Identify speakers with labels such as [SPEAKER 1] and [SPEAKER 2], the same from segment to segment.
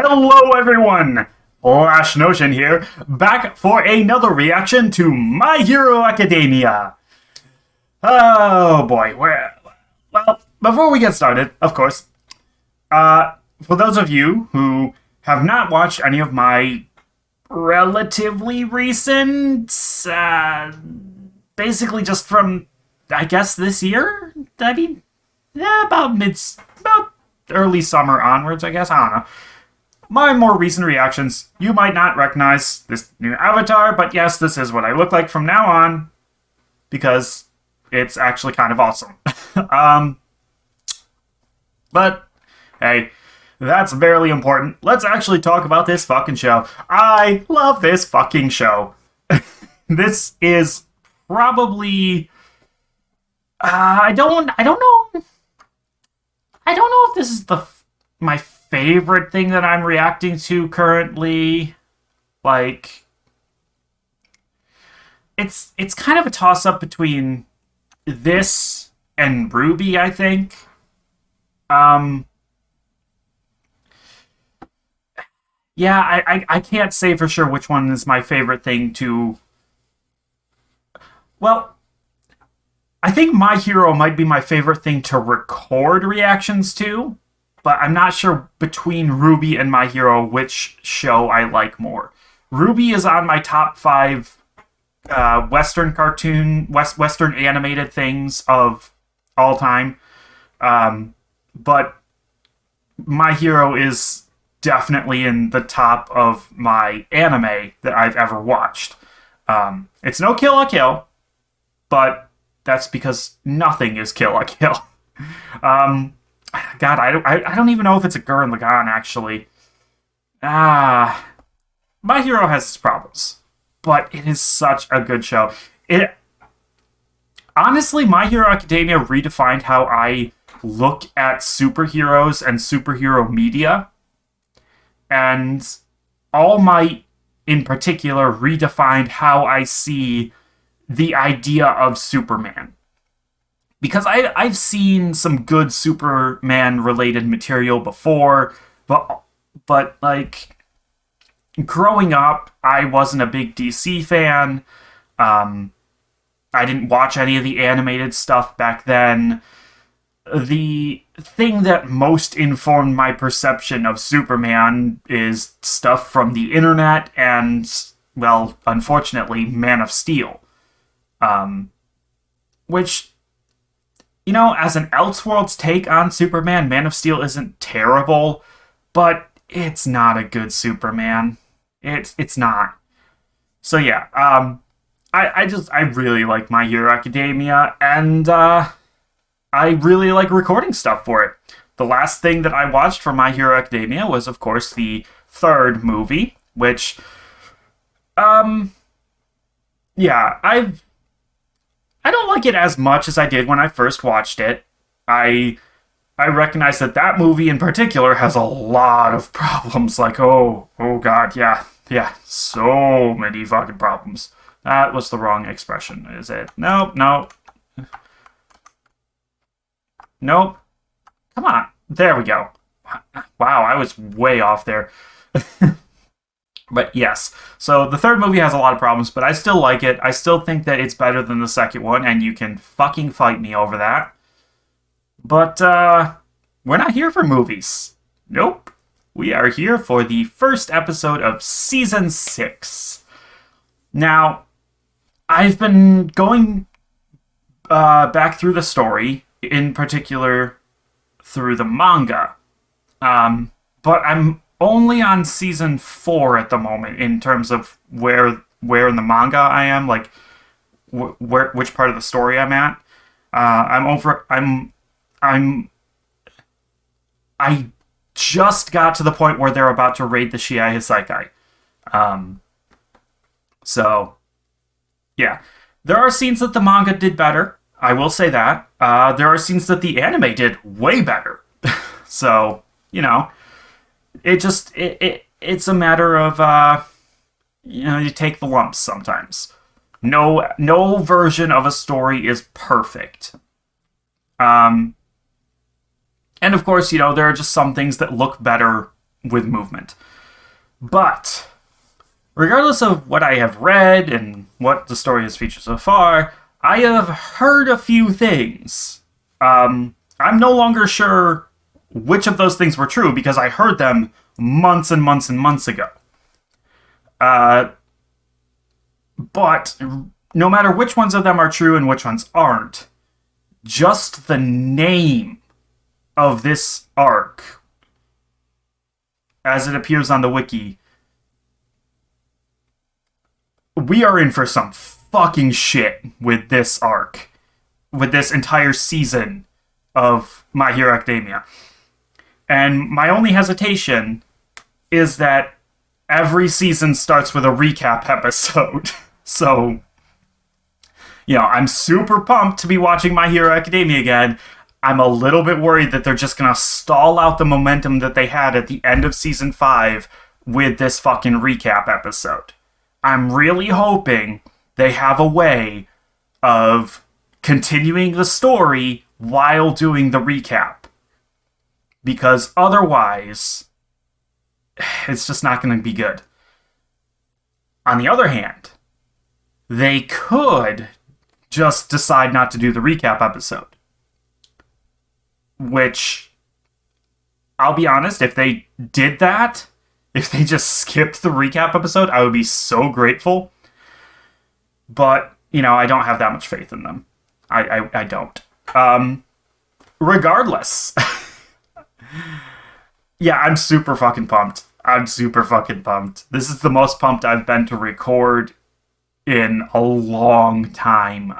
[SPEAKER 1] Hello everyone! Flash Notion here, back for another reaction to My Hero Academia. Oh boy, well, before we get started, of course, for those of you who have not watched any of my relatively recent, basically just from, I guess, this year? I mean, yeah, about early summer onwards, I guess, I don't know. My more recent reactions, you might not recognize this new avatar, but yes, this is what I look like from now on, because it's actually kind of awesome. But, hey, that's barely important. Let's actually talk about this fucking show. I love this fucking show. This is probably... I don't know. I don't know if this is my favorite thing that I'm reacting to currently. Like, it's kind of a toss-up between this and RWBY, I think. Yeah, I can't say for sure which one is my favorite thing to... Well, I think My Hero might be my favorite thing to record reactions to, but I'm not sure between RWBY and My Hero which show I like more. RWBY is on my top 5 Western animated things of all time, but My Hero is definitely in the top of my anime that I've ever watched. It's no Kill la Kill, but that's because nothing is Kill la Kill. God, I don't even know if it's a Gurren Lagann, actually. My Hero has its problems, but it is such a good show. Honestly, My Hero Academia redefined how I look at superheroes and superhero media, and All Might, in particular, redefined how I see the idea of Superman. Because I've seen some good Superman-related material before, but like, growing up, I wasn't a big DC fan. I didn't watch any of the animated stuff back then. The thing that most informed my perception of Superman is stuff from the internet and, well, unfortunately, Man of Steel. Which, you know, as an Elseworlds take on Superman, Man of Steel isn't terrible, but it's not a good Superman. It's not. So yeah, I really like My Hero Academia, and I really like recording stuff for it. The last thing that I watched for My Hero Academia was, of course, the third movie, which, yeah, I don't like it as much as I did when I first watched it. I recognize that movie in particular has a lot of problems. Like, oh god, yeah, so many fucking problems. That was the wrong expression, is it? Nope. Come on. There we go. Wow, I was way off there. But yes, so the third movie has a lot of problems, but I still like it. I still think that it's better than the second one, and you can fucking fight me over that. But, we're not here for movies. Nope. We are here for the first episode of Season 6. Now, I've been going back through the story, in particular through the manga, but I'm only on Season 4 at the moment in terms of where in the manga I am, like which part of the story I'm at. I just got to the point where they're about to raid the Shiai Hisaikai. So, yeah. There are scenes that the manga did better. I will say that. There are scenes that the anime did way better. So, you know, it's a matter of, you take the lumps sometimes. No version of a story is perfect. And of course, there are just some things that look better with movement. But regardless of what I have read and what the story has featured so far, I have heard a few things. I'm no longer sure which of those things were true because I heard them months and months and months ago. But no matter which ones of them are true and which ones aren't, just the name of this arc, as it appears on the wiki, we are in for some fucking shit with this arc, with this entire season of My Hero Academia. And my only hesitation is that every season starts with a recap episode. So, I'm super pumped to be watching My Hero Academia again. I'm a little bit worried that they're just gonna stall out the momentum that they had at the end of season 5 with this fucking recap episode. I'm really hoping they have a way of continuing the story while doing the recap. Because otherwise, it's just not going to be good. On the other hand, they could just decide not to do the recap episode. Which, I'll be honest, if they did that, if they just skipped the recap episode, I would be so grateful. But, I don't have that much faith in them. I don't. Regardless. Yeah, I'm super fucking pumped. This is the most pumped I've been to record in a long time.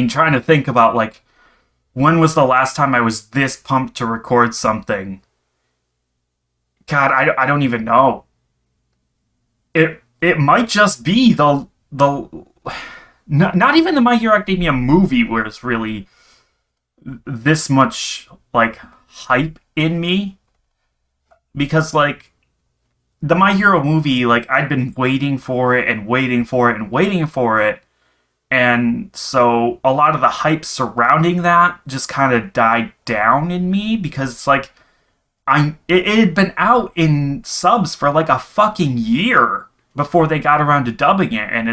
[SPEAKER 1] Trying to think about, when was the last time I was this pumped to record something? God, I don't even know. It might just be the not even the My Hero Academia movie where it's really this much hype in me, because the My Hero movie, I'd been waiting for it and waiting for it and waiting for it, and so a lot of the hype surrounding that just kind of died down in me because it had been out in subs for a fucking year before they got around to dubbing it, and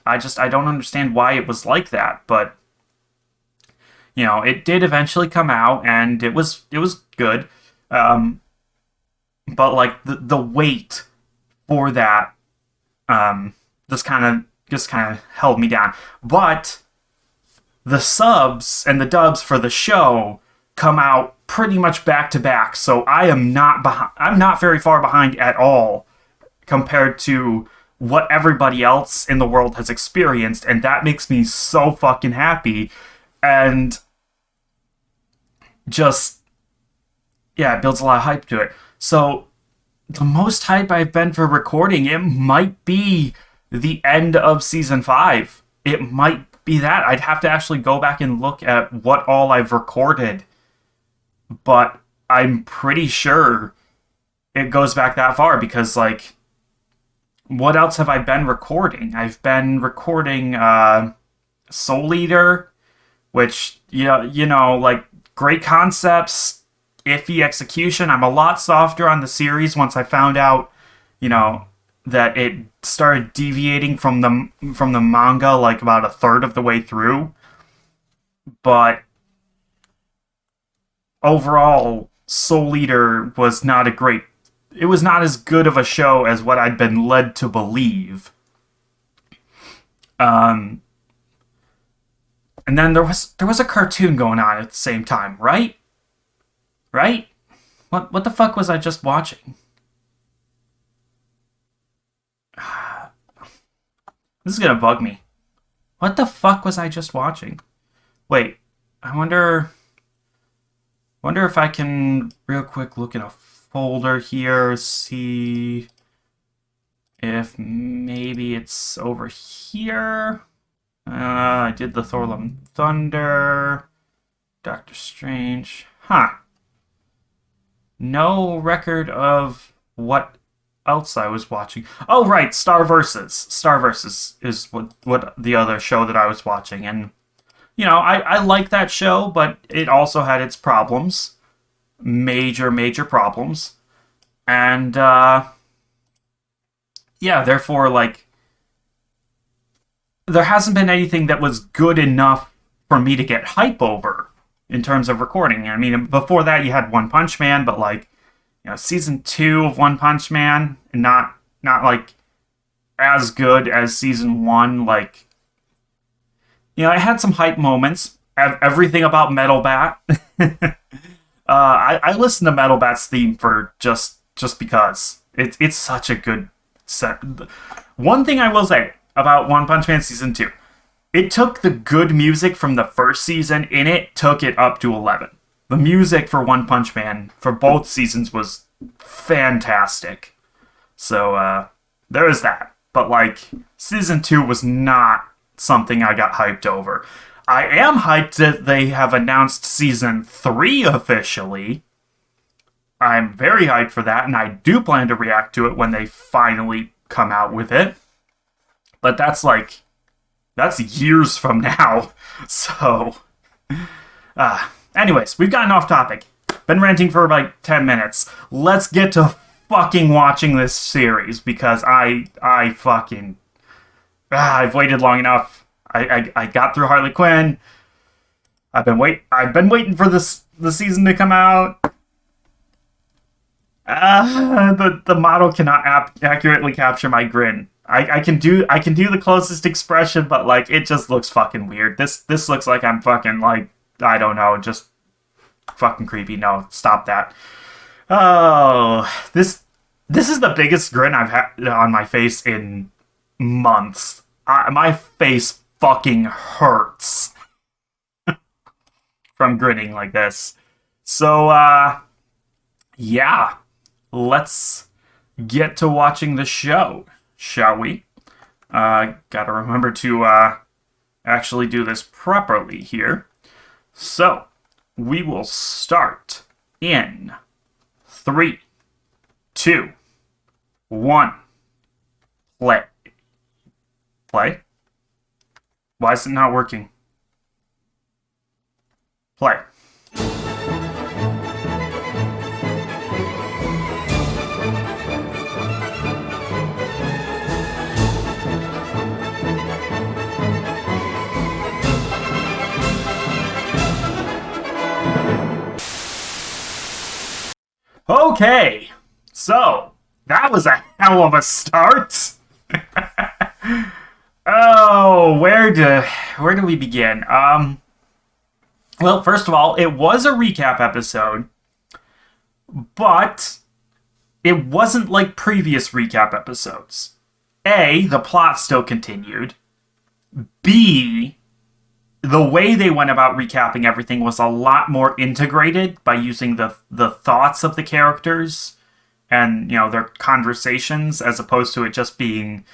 [SPEAKER 1] I don't understand why it was like that, but it did eventually come out, and it was good. But the wait for that just kind of held me down. But the subs and the dubs for the show come out pretty much back to back, so I'm not very far behind at all compared to what everybody else in the world has experienced, and that makes me so fucking happy. And just, it builds a lot of hype to it. So the most hype I've been for recording, it might be the end of season 5. It might be that. I'd have to actually go back and look at what all I've recorded, but I'm pretty sure it goes back that far because, what else have I been recording? I've been recording Soul Eater, which, great concepts, iffy execution. I'm a lot softer on the series once I found out, that it started deviating from the manga about a third of the way through. But overall, Soul Eater was not it was not as good of a show as what I'd been led to believe. And then there was a cartoon going on at the same time, right? Right? What the fuck was I just watching? This is gonna bug me. What the fuck was I just watching? Wait, I wonder if I can real quick look in a folder here, see if maybe it's over here. I did the Thor: Love and Thunder, Doctor Strange. No record of what else I was watching. Oh, right, Star Versus. Star Versus is what the other show that I was watching. And, I like that show, but it also had its problems. major problems. And, yeah, therefore, like, there hasn't been anything that was good enough for me to get hype over in terms of recording. I mean, before that, you had One Punch Man, but, like, season 2 of One Punch Man, and not like as good as season 1. Like, I had some hype moments. Everything about Metal Bat. I listened to Metal Bat's theme for just because it's such a good set. One thing I will say about One Punch Man season 2, it took the good music from the first season and it took it up to 11. The music for One Punch Man for both seasons was fantastic. So there is that. But like, season 2 was not something I got hyped over. I am hyped that they have announced season 3 officially. I'm very hyped for that, and I do plan to react to it when they finally come out with it. But that's years from now. So, anyways, we've gotten off topic. Been ranting for like 10 minutes. Let's get to fucking watching this series, because I fucking... I've waited long enough. I got through Harley Quinn. I've been waiting for the season to come out. The model cannot accurately capture my grin. I can do the closest expression, but like, it just looks fucking weird. This looks like I'm fucking, like, I don't know, just fucking creepy. No, stop that. Oh, this is the biggest grin I've had on my face in months. My face fucking hurts from grinning like this. So, yeah, let's get to watching the show, shall we? Gotta remember to actually do this properly here. So, we will start in 3, 2, 1. Play? Why is it not working? Play. Okay, so that was a hell of a start. Oh, where do we begin? Well, first of all, it was a recap episode, but it wasn't like previous recap episodes. A, the plot still continued. B, the way they went about recapping everything was a lot more integrated by using the thoughts of the characters and, their conversations, as opposed to it just being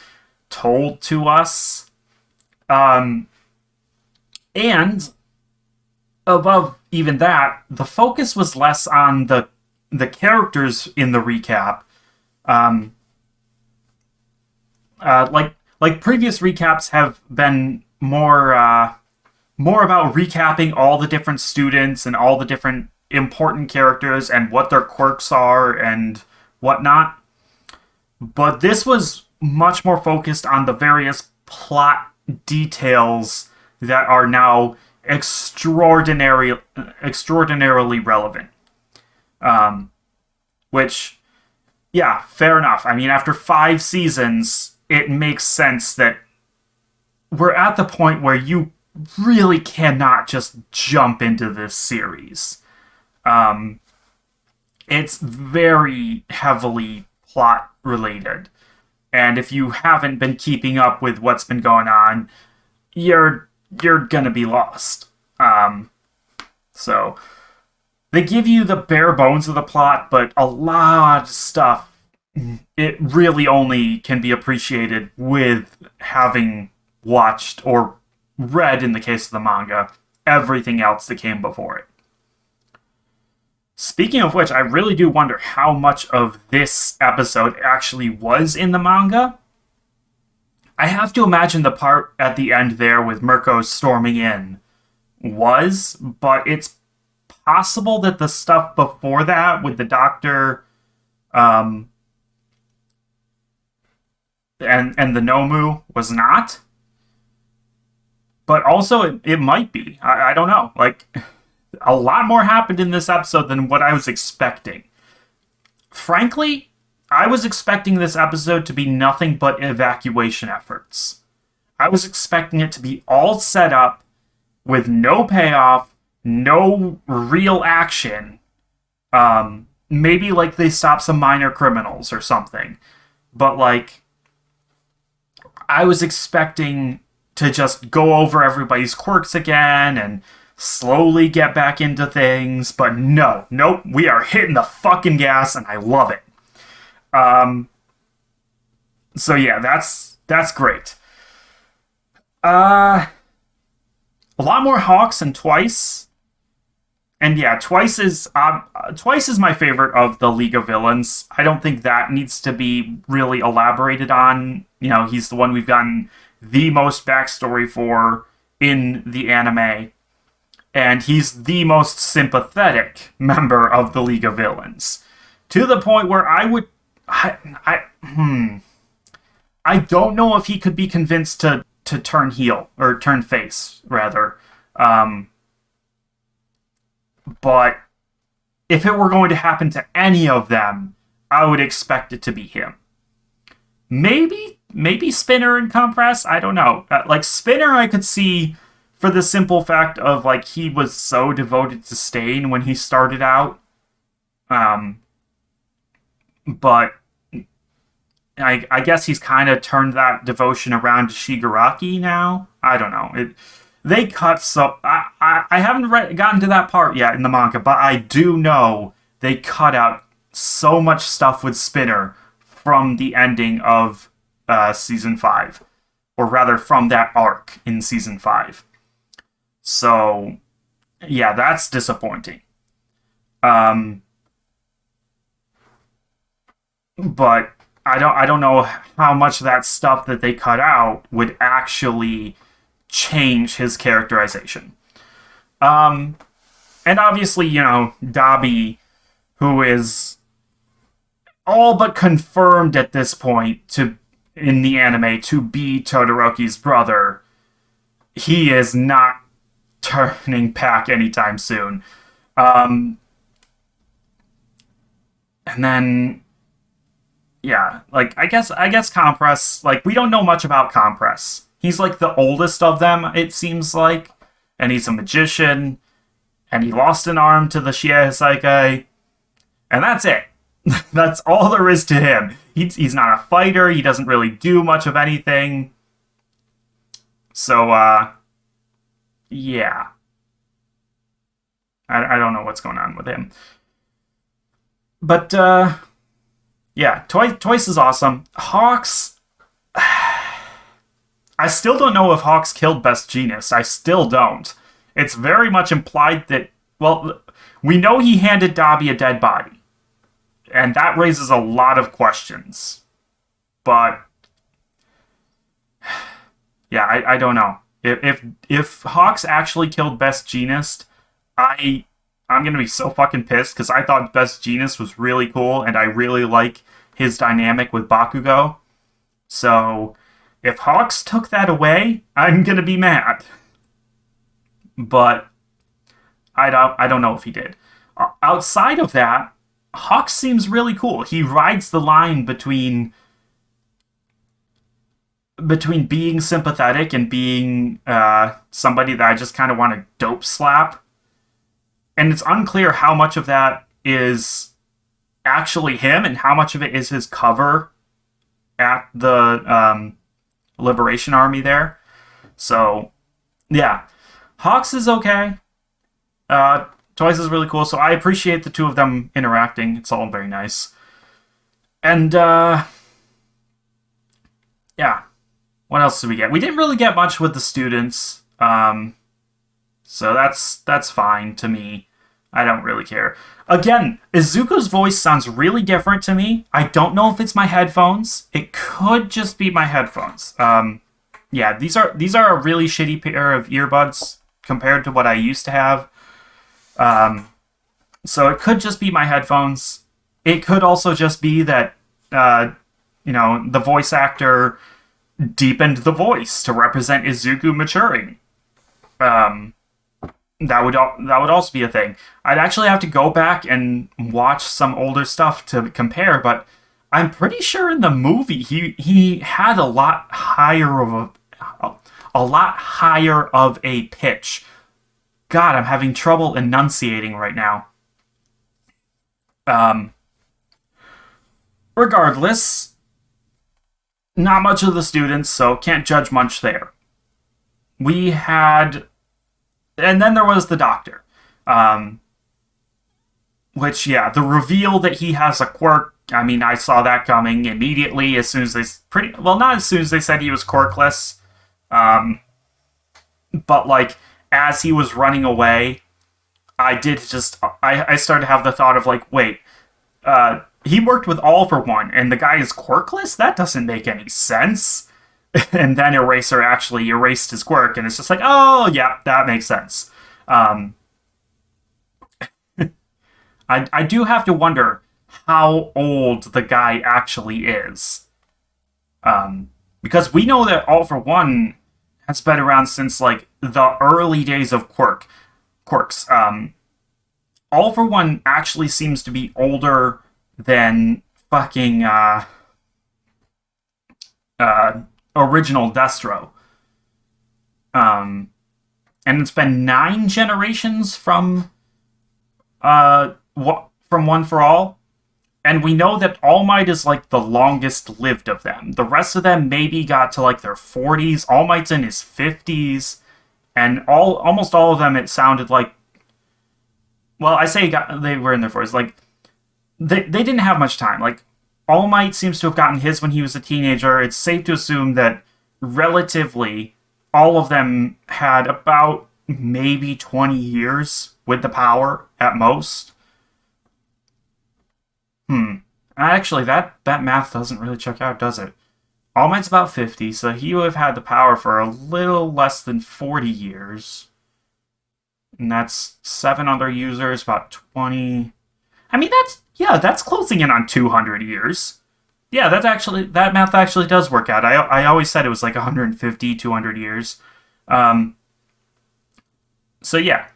[SPEAKER 1] told to us. And above even that, the focus was less on the characters in the recap. Like previous recaps have been more about recapping all the different students and all the different important characters and what their quirks are and whatnot. But this was much more focused on the various plot details that are now extraordinarily relevant. Which, yeah, fair enough. I mean, after 5 seasons, it makes sense that we're at the point where you really cannot just jump into this series. It's very heavily plot related. And if you haven't been keeping up with what's been going on, you're gonna be lost. So they give you the bare bones of the plot, but a lot of stuff, it really only can be appreciated with having watched or read, in the case of the manga, everything else that came before it. Speaking of which, I really do wonder how much of this episode actually was in the manga. I have to imagine the part at the end there with Mirko storming in was, but it's possible that the stuff before that with the doctor um, and the Nomu was not. But also, it might be. I don't know. Like, a lot more happened in this episode than what I was expecting. Frankly, I was expecting this episode to be nothing but evacuation efforts. I was expecting it to be all set up with no payoff, no real action. Maybe like they stop some minor criminals or something. But like, I was expecting to just go over everybody's quirks again and slowly get back into things, but nope, we are hitting the fucking gas, and I love it. So yeah, that's great. A lot more Hawks and Twice, and yeah, Twice is my favorite of the League of Villains. I don't think that needs to be really elaborated on. You know, he's the one we've gotten the most backstory for in the anime, and he's the most sympathetic member of the League of Villains, to the point where I don't know if he could be convinced to turn heel, or turn face rather. But if it were going to happen to any of them, I would expect it to be him. Maybe Spinner and Compress. I don't know. Like Spinner, I could see for the simple fact of like he was so devoted to Stain when he started out. But I guess he's kind of turned that devotion around to Shigaraki now. I don't know. They cut so I haven't gotten to that part yet in the manga, but I do know they cut out so much stuff with Spinner from the ending of season 5, or rather from that arc in season 5. So yeah, that's disappointing. But I don't know how much of that stuff that they cut out would actually change his characterization. And obviously, you know, Dabi, who is all but confirmed at this point in the anime to be Todoroki's brother, he is not turning back anytime soon. And then, yeah, like I guess Compress, like we don't know much about Compress. He's like the oldest of them, it seems like, and he's a magician, and he lost an arm to the Shihei, and that's it. That's all there is to him. He's not a fighter. He doesn't really do much of anything. So, yeah. I don't know what's going on with him. But, yeah, Twice is awesome. Hawks... I still don't know if Hawks killed Best Jeanist. I still don't. It's very much implied that... Well, we know he handed Dabi a dead body. And that raises a lot of questions. But... yeah, I don't know. If Hawks actually killed Best Jeanist, I'm gonna be so fucking pissed, because I thought Best Jeanist was really cool, and I really like his dynamic with Bakugo. So, if Hawks took that away, I'm gonna be mad. But I don't know if he did. Outside of that, Hawks seems really cool. He rides the line between being sympathetic and being somebody that I just kind of want to dope slap. And it's unclear how much of that is actually him and how much of it is his cover at the Liberation Army there. So, yeah. Hawks is okay. Twice is really cool, so I appreciate the two of them interacting. It's all very nice. And, yeah. What else did we get? We didn't really get much with the students. So that's fine to me. I don't really care. Again, Izuku's voice sounds really different to me. I don't know if it's my headphones. It could just be my headphones. Yeah, these are a really shitty pair of earbuds compared to what I used to have. So it could just be my headphones. It could also just be that, uh, the voice actor deepened the voice to represent Izuku maturing. Um, that would also be a thing. I'd actually have to go back and watch some older stuff to compare, but I'm pretty sure in the movie he had a lot higher of a pitch. God, I'm having trouble enunciating right now. Um, Regardless, not much of the students, so can't judge much there. We had, and then there was the doctor, um, which the reveal that he has a quirk. I mean, I saw that coming immediately as soon as not as soon as they said he was quirkless, um, but like as he was running away, I started to have the thought of like, wait, he worked with All for One, and the guy is quirkless? That doesn't make any sense. And then Eraser actually erased his quirk, and it's just like, oh, yeah, that makes sense. Um, I do have to wonder how old the guy actually is. Because we know that All for One has been around since, like, the early days of quirks. All for One actually seems to be older than fucking original Destro. And it's been 9 generations from One for All, and we know that All Might is like the longest lived of them. The rest of them maybe got to like their 40s. All Might's in his 50s, and almost all of them it sounded like. Well, I say they were in their 40s. Like they didn't have much time. Like All Might seems to have gotten his when he was a teenager. It's safe to assume that relatively all of them had about maybe 20 years with the power at most. Actually, that math doesn't really check out, does it? All Might's about 50, so he would have had the power for a little less than 40 years. And that's 7 other users, about 20. I mean, that's closing in on 200 years. Yeah, that math actually does work out. I always said it was like 150, 200 years. So yeah,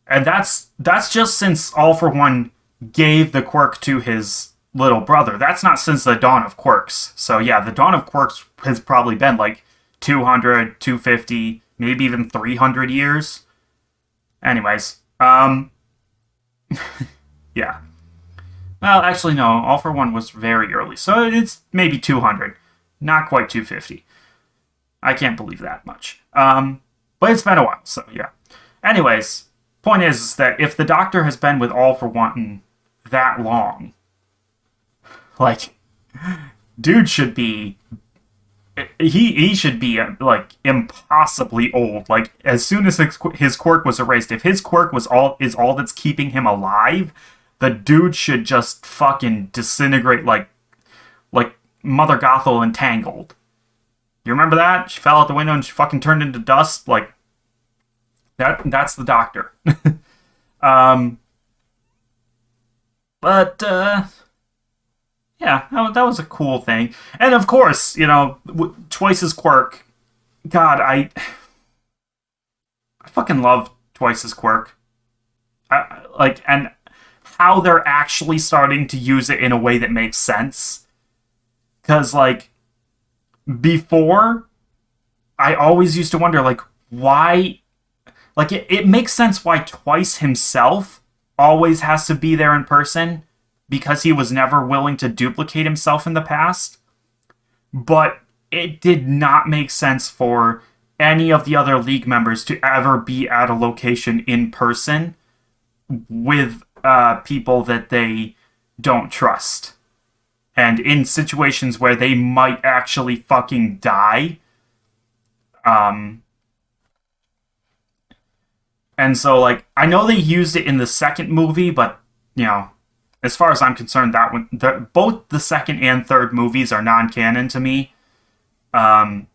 [SPEAKER 1] and that's just since All for One gave the quirk to his little brother. That's not since the dawn of quirks. So yeah, the dawn of quirks has probably been like 200, 250, maybe even 300 years. Anyways, yeah. Well, actually, no. All for One was very early, so it's maybe 200, not quite 250. I can't believe that much. But it's been a while, so yeah. Anyways, point is that if the Doctor has been with All for One that long, like, dude should be. He should be like impossibly old. Like as soon as his quirk was erased, if his quirk is all that's keeping him alive, the dude should just fucking disintegrate like Mother Gothel in Tangled. You remember that? She fell out the window and she fucking turned into dust. Like that's the Doctor. But yeah, that was a cool thing. And of course, Twice's quirk. God, I fucking love Twice's quirk. And how they're actually starting to use it in a way that makes sense. Because, like, before, I always used to wonder, like, why. Like, it makes sense why Twice himself always has to be there in person, because he was never willing to duplicate himself in the past. But it did not make sense for any of the other League members to ever be at a location in person with people that they don't trust. And in situations where they might actually fucking die. And so, like, I know they used it in the second movie, but, as far as I'm concerned, both the second and third movies are non-canon to me. And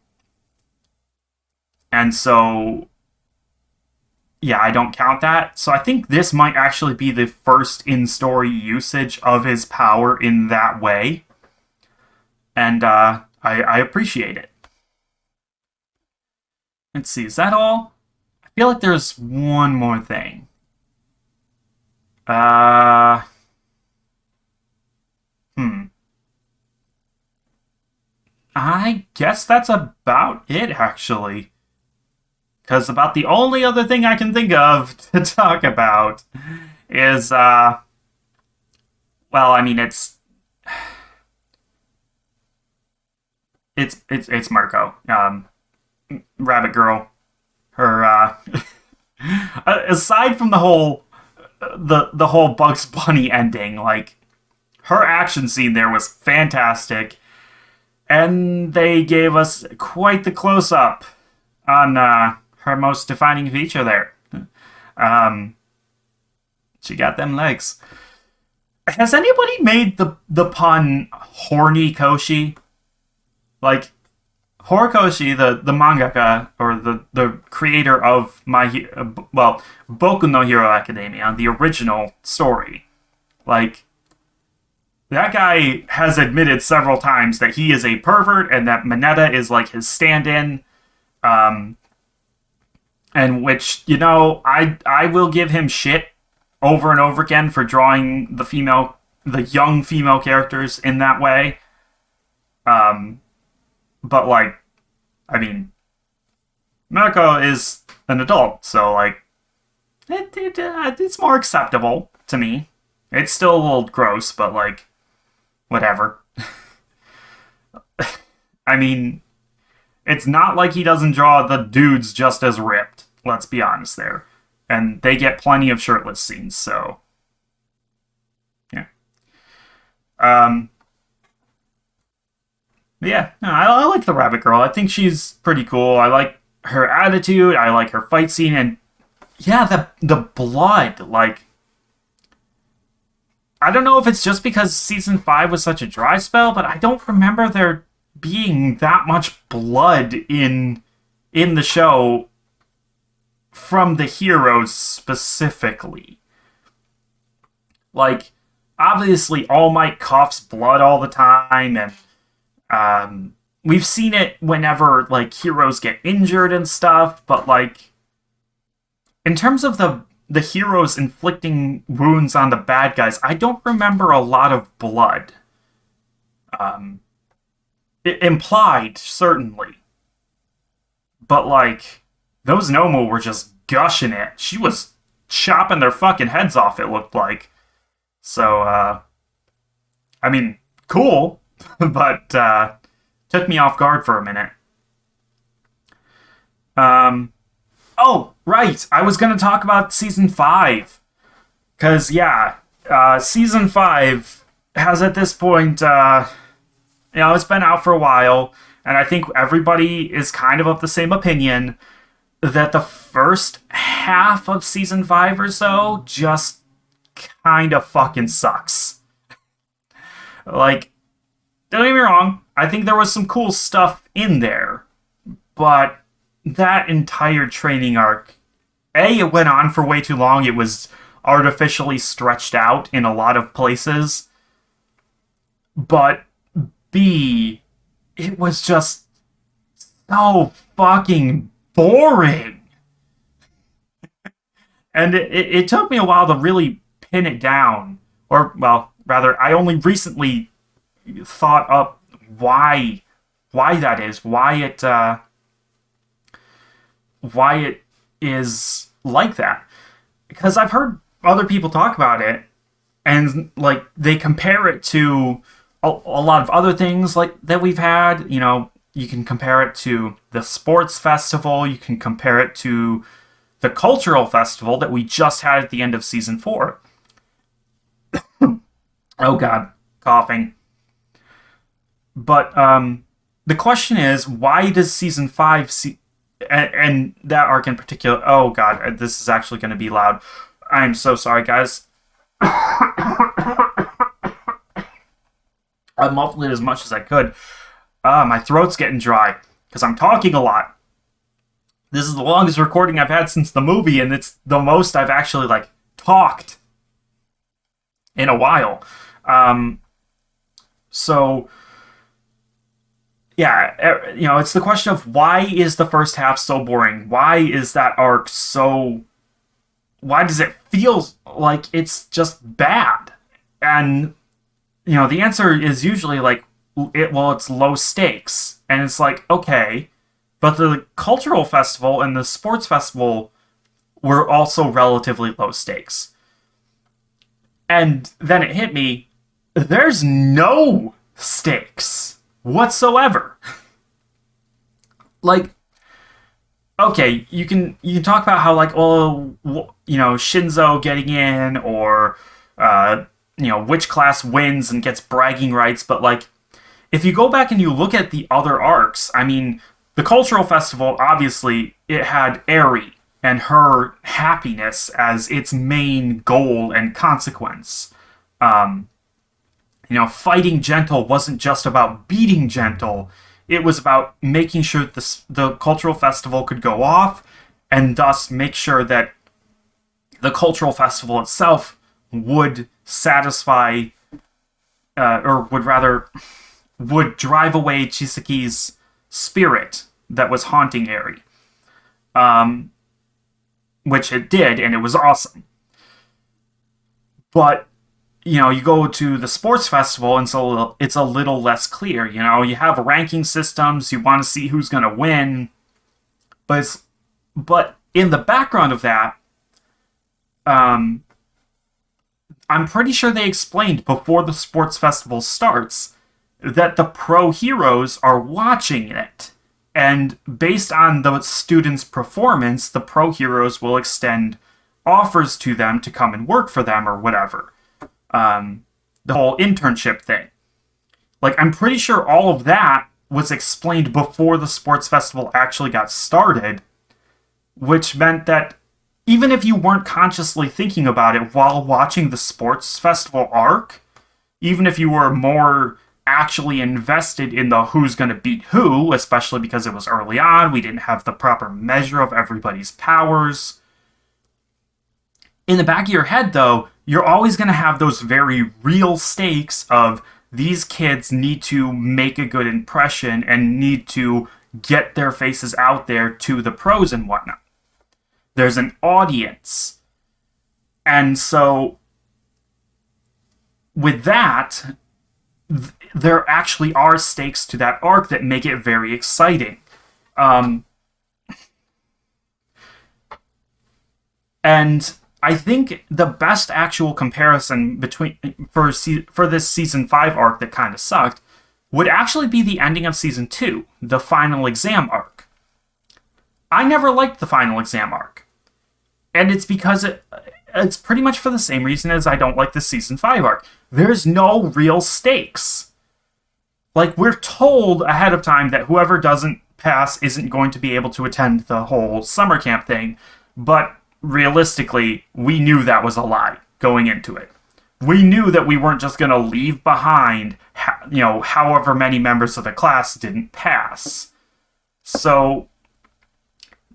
[SPEAKER 1] so, yeah, I don't count that. So I think this might actually be the first in-story usage of his power in that way. And I appreciate it. Let's see, is that all? I feel like there's one more thing. Uh, hmm. I guess that's about it, actually. Because about the only other thing I can think of to talk about is, well, I mean, it's Marco, Rabbit Girl. Her, aside from the whole Bugs Bunny ending, like her action scene there was fantastic, and they gave us quite the close up on her most defining feature there. Um, she got them legs. Has anybody made the pun horny Koshi? Like Horikoshi, the mangaka or the creator of Boku no Hero Academia, the original story, like that guy has admitted several times that he is a pervert and that Mineta is like his stand-in. Um, and which I will give him shit over and over again for drawing the young female characters in that way. Um, but like, I mean, Mirko is an adult, so like, it's more acceptable to me. It's still a little gross, but like, whatever. I mean, it's not like he doesn't draw the dudes just as ripped. Let's be honest there. And they get plenty of shirtless scenes, so yeah. Um, yeah, no, I like the Rabbit Girl. I think she's pretty cool. I like her attitude. I like her fight scene, and yeah, the blood. Like, I don't know if it's just because season 5 was such a dry spell, but I don't remember there being that much blood in the show from the heroes specifically. Like, obviously, All Might coughs blood all the time, and we've seen it whenever like heroes get injured and stuff. But like, in terms of the heroes inflicting wounds on the bad guys, I don't remember a lot of blood. Implied, certainly. But like, those Nomu were just gushing it. She was chopping their fucking heads off, it looked like. So, I mean, cool, but took me off guard for a minute. Oh, right, I was going to talk about season 5. Because, yeah, season 5 has at this point, it's been out for a while, and I think everybody is kind of the same opinion that the first half of season 5 or so just kind of fucking sucks. Like, don't get me wrong, I think there was some cool stuff in there, but that entire training arc, A, it went on for way too long. It was artificially stretched out in a lot of places, but B, it was just so fucking boring. And it took me a while to really pin it down. Or, well, rather, I only recently thought up why that is. Why it is like that. Because I've heard other people talk about it, and, like, they compare it to a lot of other things like that we've had. You know, you can compare it to the sports festival. You can compare it to the cultural festival that we just had at the end of season 4. Oh god, coughing. But the question is, why does season 5 and that arc in particular? Oh god, this is actually going to be loud. I'm so sorry, guys. I muffled it as much as I could. My throat's getting dry because I'm talking a lot. This is the longest recording I've had since the movie, and it's the most I've actually like talked in a while. Um, so yeah, it's the question of why is the first half so boring? Why is that arc so? Why does it feel like it's just bad? And the answer is usually like, it's low stakes, and it's like, okay, but the cultural festival and the sports festival were also relatively low stakes. And then it hit me, there's no stakes whatsoever. Like, okay, you can talk about how, like, Shinzo getting in, or which class wins and gets bragging rights, but like, if you go back and you look at the other arcs, I mean, the cultural festival, obviously, it had Eri and her happiness as its main goal and consequence. Um, Fighting Gentle wasn't just about beating Gentle, it was about making sure the cultural festival could go off, and thus make sure that the cultural festival itself would satisfy, or would drive away Chisaki's spirit that was haunting Eri. Which it did, and it was awesome. But you go to the sports festival, and so it's a little less clear. You have ranking systems. You want to see who's going to win, but in the background of that, I'm pretty sure they explained before the sports festival starts that the pro heroes are watching it, and based on the students' performance, the pro heroes will extend offers to them to come and work for them or whatever. The whole internship thing. Like, I'm pretty sure all of that was explained before the sports festival actually got started, which meant that even if you weren't consciously thinking about it while watching the sports festival arc, even if you were more actually invested in the who's going to beat who, especially because it was early on, we didn't have the proper measure of everybody's powers. In the back of your head, though, you're always going to have those very real stakes of these kids need to make a good impression and need to get their faces out there to the pros and whatnot. There's an audience. And so, with that, there actually are stakes to that arc that make it very exciting. And I think the best actual comparison for this season 5 arc that kind of sucked would actually be the ending of season 2, the final exam arc. I never liked the final exam arc. And it's because it's pretty much for the same reason as I don't like the season 5 arc. There's no real stakes. Like, we're told ahead of time that whoever doesn't pass isn't going to be able to attend the whole summer camp thing, but realistically, we knew that was a lie going into it. We knew that we weren't just going to leave behind, however many members of the class didn't pass. So,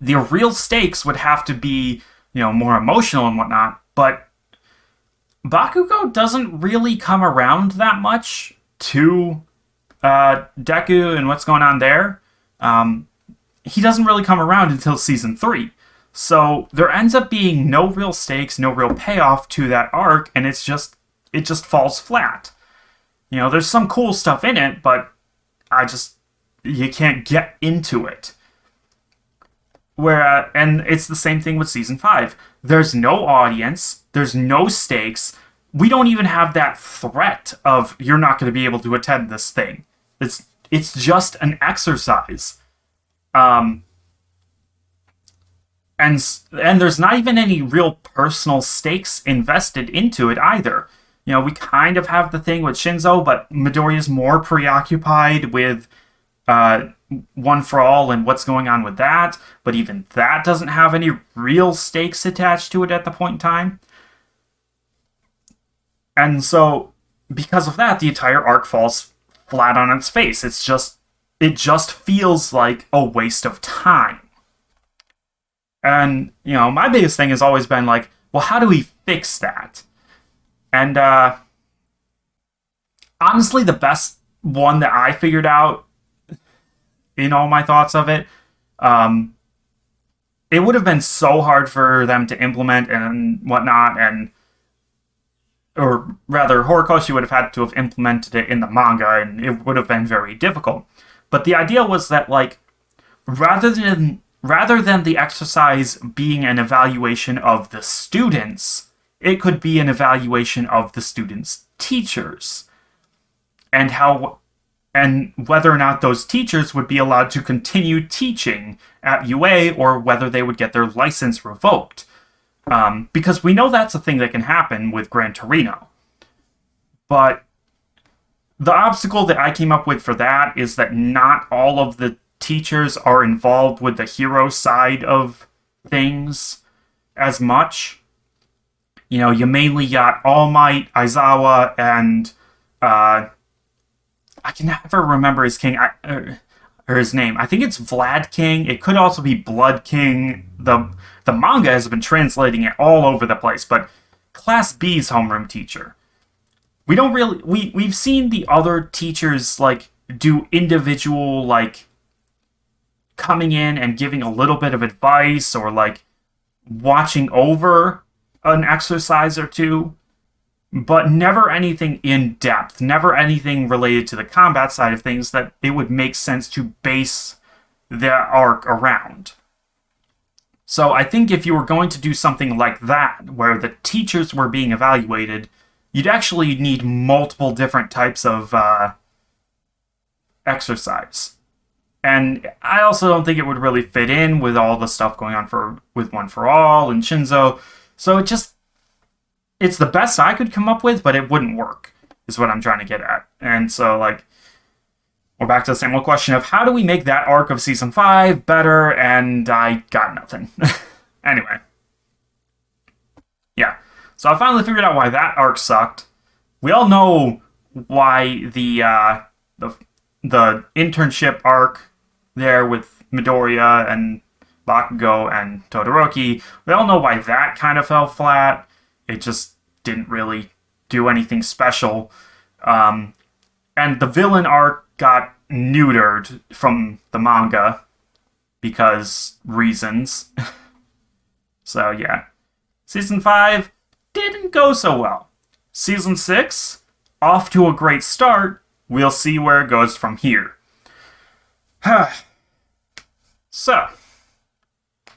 [SPEAKER 1] the real stakes would have to be, more emotional and whatnot, but Bakugo doesn't really come around that much to Deku and what's going on there. He doesn't really come around until season 3. So there ends up being no real stakes, no real payoff to that arc, and it just falls flat. There's some cool stuff in it, but you can't get into it. And it's the same thing with season 5. There's no audience, there's no stakes. We don't even have that threat of you're not going to be able to attend this thing. It's just an exercise. And there's not even any real personal stakes invested into it either. We kind of have the thing with Shinzo, but Midoriya's more preoccupied with One for All and what's going on with that. But even that doesn't have any real stakes attached to it at the point in time. And so, because of that, the entire arc falls flat on its face. It just feels like a waste of time. And, my biggest thing has always been like, well, how do we fix that? And honestly, the best one that I figured out in all my thoughts of it, um, it would have been so hard for them to implement and whatnot, and or rather, Horikoshi would have had to have implemented it in the manga, and it would have been very difficult. But the idea was that, like, rather than the exercise being an evaluation of the students, it could be an evaluation of the students' teachers, and whether or not those teachers would be allowed to continue teaching at UA, or whether they would get their license revoked. Because we know that's a thing that can happen with Gran Torino. But the obstacle that I came up with for that is that not all of the teachers are involved with the hero side of things as much. You mainly got All Might, Aizawa, and I can never remember his king or his name. I think it's Vlad King. It could also be Blood King. The manga has been translating it all over the place, but Class B's homeroom teacher. We've seen the other teachers like do individual, like, coming in and giving a little bit of advice, or like watching over an exercise or two, but never anything in depth, never anything related to the combat side of things that it would make sense to base the arc around. So I think if you were going to do something like that, where the teachers were being evaluated, you'd actually need multiple different types of exercise. And I also don't think it would really fit in with all the stuff going on with One for All and Shinzo. So it's the best I could come up with, but it wouldn't work, is what I'm trying to get at. And so, like, we're back to the same old question of how do we make that arc of Season 5 better, and I got nothing. Anyway. Yeah. So I finally figured out why that arc sucked. We all know why the internship arc there with Midoriya and Bakugo and Todoroki, we all know why that kind of fell flat. It just didn't really do anything special. And the villain arc got neutered from the manga because reasons. So yeah. Season 5 didn't go so well. Season 6, off to a great start. We'll see where it goes from here. So,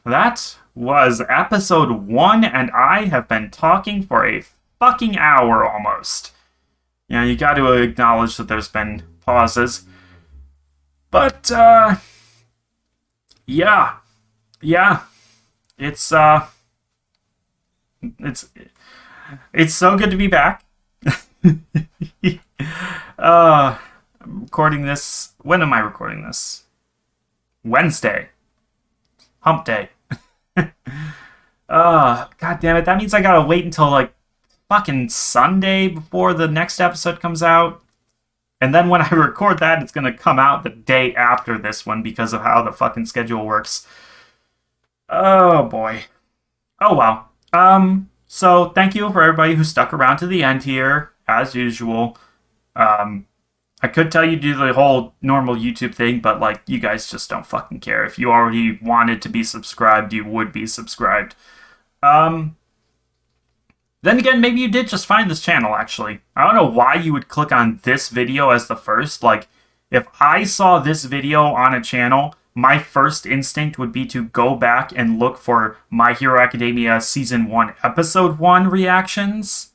[SPEAKER 1] that was episode 1, and I have been talking for a fucking hour almost. You got to acknowledge that there's been pauses. But, yeah. It's so good to be back. I'm recording this. When am I recording this? Wednesday. Hump day. God damn it. That means I gotta wait until, like, fucking Sunday before the next episode comes out. And then when I record that, it's gonna come out the day after this one because of how the fucking schedule works. Oh, boy. Oh, well. So thank you for everybody who stuck around to the end here, as usual. I could tell you to do the whole normal YouTube thing, but, like, you guys just don't fucking care. If you already wanted to be subscribed, you would be subscribed. Then again, maybe you did just find this channel, actually. I don't know why you would click on this video as the first. Like, if I saw this video on a channel, my first instinct would be to go back and look for My Hero Academia Season 1, Episode 1 reactions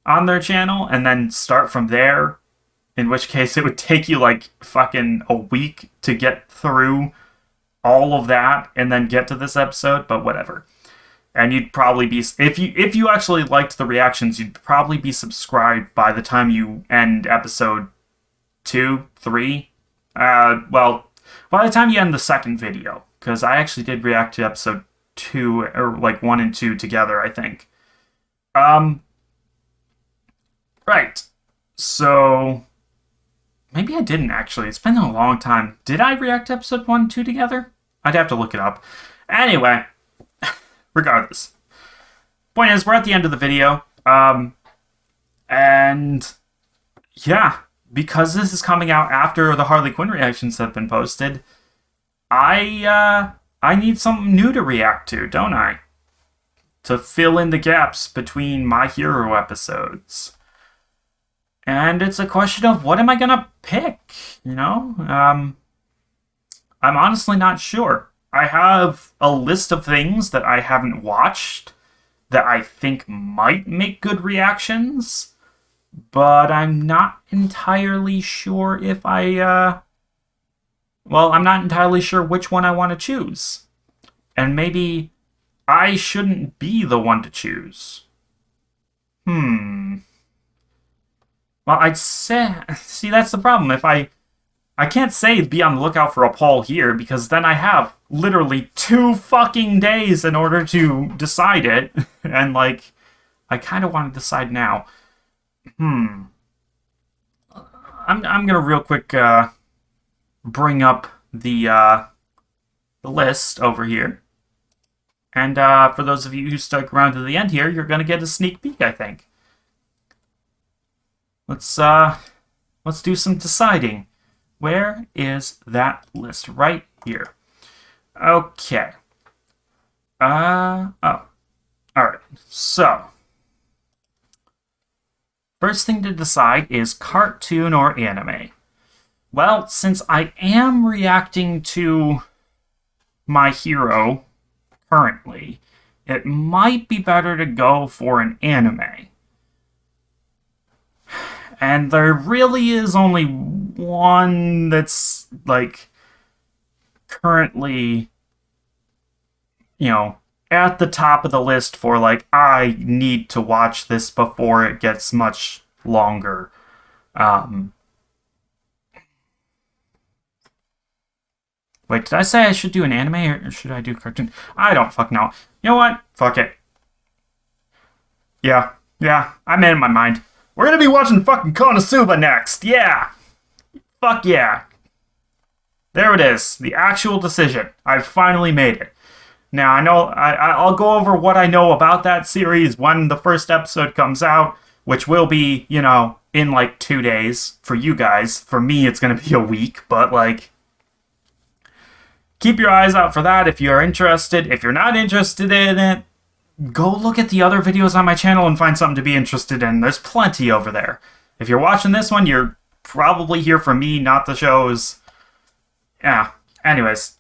[SPEAKER 1] on their channel, and then start from there. In which case, it would take you, like, fucking a week to get through all of that and then get to this episode, but whatever. And you'd probably be, if you actually liked the reactions, you'd probably be subscribed by the time you end episode 2, 3. Well, by the time you end the second video, because I actually did react to episode 2, or like 1 and 2 together, I think. Right. So, maybe I didn't actually. It's been a long time. Did I react to episode 1 and 2 together? I'd have to look it up. Anyway, regardless. Point is, we're at the end of the video. And yeah, because this is coming out after the Harley Quinn reactions have been posted, I need something new to react to, don't I? To fill in the gaps between My Hero episodes. And it's a question of what am I gonna pick, you know? I'm honestly not sure. I have a list of things that I haven't watched that I think might make good reactions, but I'm not entirely sure if I'm not entirely sure which one I want to choose. And maybe I shouldn't be the one to choose. Well, I'd say... See, that's the problem. If I can't say be on the lookout for a poll here, because then I have literally 2 fucking days in order to decide it. And, like, I kind of want to decide now. I'm gonna real quick bring up the list over here. And for those of you who stuck around to the end here, you're gonna get a sneak peek, I think. Let's do some deciding. Where is that list? Right here. Okay. Alright. So, first thing to decide is cartoon or anime. Well, since I am reacting to My Hero currently, it might be better to go for an anime. And there really is only one that's, like, currently, you know, at the top of the list for, like, I need to watch this before it gets much longer. Wait, did I say I should do an anime or should I do cartoon? I don't fucking know. You know what? Fuck it. Yeah, I made up my mind. We're gonna be watching fucking Konosuba next. Yeah. Fuck yeah. There it is. The actual decision. I've finally made it. Now, I know I'll go over what I know about that series when the first episode comes out, which will be, you know, in like 2 days for you guys. For me, it's gonna be a week, but like, keep your eyes out for that if you're interested. If you're not interested in it, go look at the other videos on my channel and find something to be interested in. There's plenty over there. If you're watching this one, you're probably here for me, not the shows. Yeah. Anyways,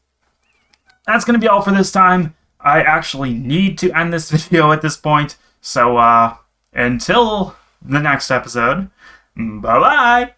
[SPEAKER 1] that's going to be all for this time. I actually need to end this video at this point. So, until the next episode, bye-bye!